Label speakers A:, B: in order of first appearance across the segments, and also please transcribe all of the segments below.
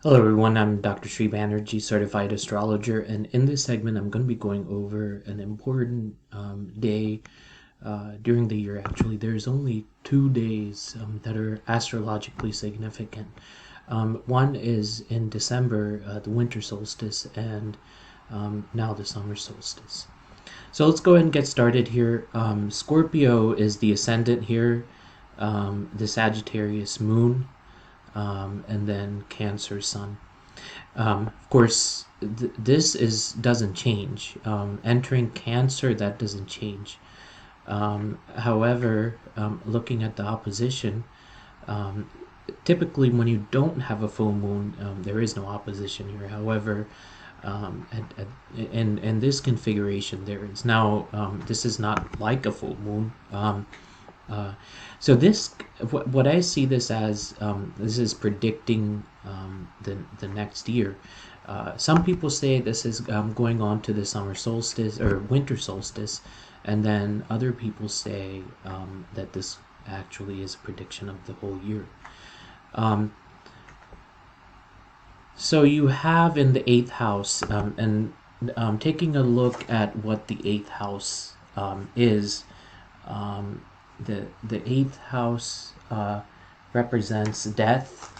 A: Hello everyone, I'm Dr. Sri Banerjee, certified astrologer, and in this segment I'm going to be going over an important day during the year. Actually, there's only 2 days that are astrologically significant. One is in December, the winter solstice, and now the summer solstice. So let's go ahead and get started here. Scorpio is the ascendant here, the Sagittarius moon, and then Cancer sun. Of course, this doesn't change. Entering Cancer, that doesn't change. However, looking at the opposition, typically when you don't have a full moon, there is no opposition here. However, in this configuration, there is now. This is not like a full moon. Uh, so this, what I see this as, this is predicting the next year. Some people say this is going on to the summer solstice or winter solstice, and then other people say that this actually is a prediction of the whole year. So you have in the eighth house, and taking a look at what the eighth house is. Um, the eighth house represents death,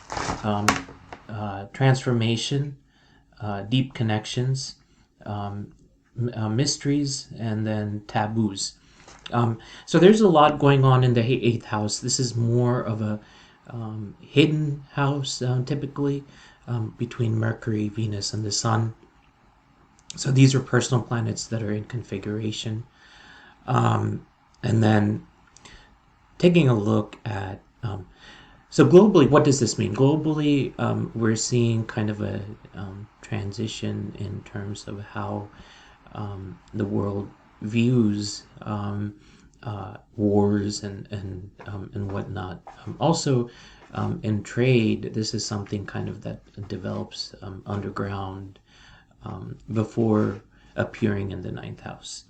A: transformation, deep connections, mysteries, and then taboos. So there's a lot going on in the eighth house. This is more of a hidden house, typically between Mercury, Venus, and the Sun. So these are personal planets that are in configuration. And then taking a look at so globally, what does this mean? Globally, we're seeing kind of a transition in terms of how the world views wars and whatnot. Also, in trade, this is something kind of that develops underground before appearing in the ninth house.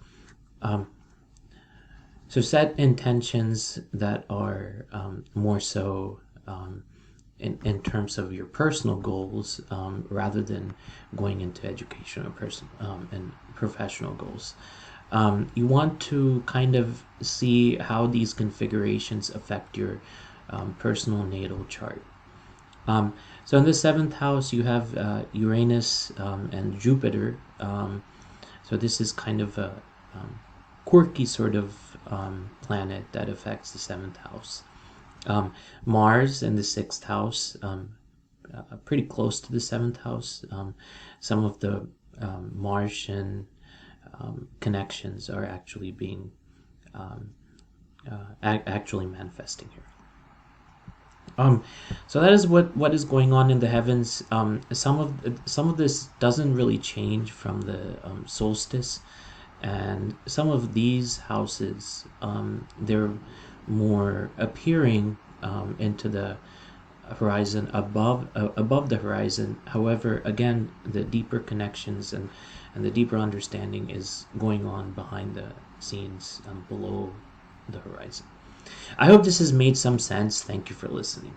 A: So set intentions that are more so in terms of your personal goals rather than going into education or and professional goals. You want to kind of see how these configurations affect your personal natal chart. So in the seventh house, you have Uranus and Jupiter. So this is kind of a quirky sort of planet that affects the seventh house. Mars in the sixth house, pretty close to the seventh house. Some of the Martian connections are actually being actually manifesting here. So that is what is going on in the heavens. Some of this doesn't really change from the solstice, and some of these houses they're more appearing into the horizon above the horizon. However, again, the deeper connections and the deeper understanding is going on behind the scenes below the horizon. I hope this has made some sense. Thank you for listening.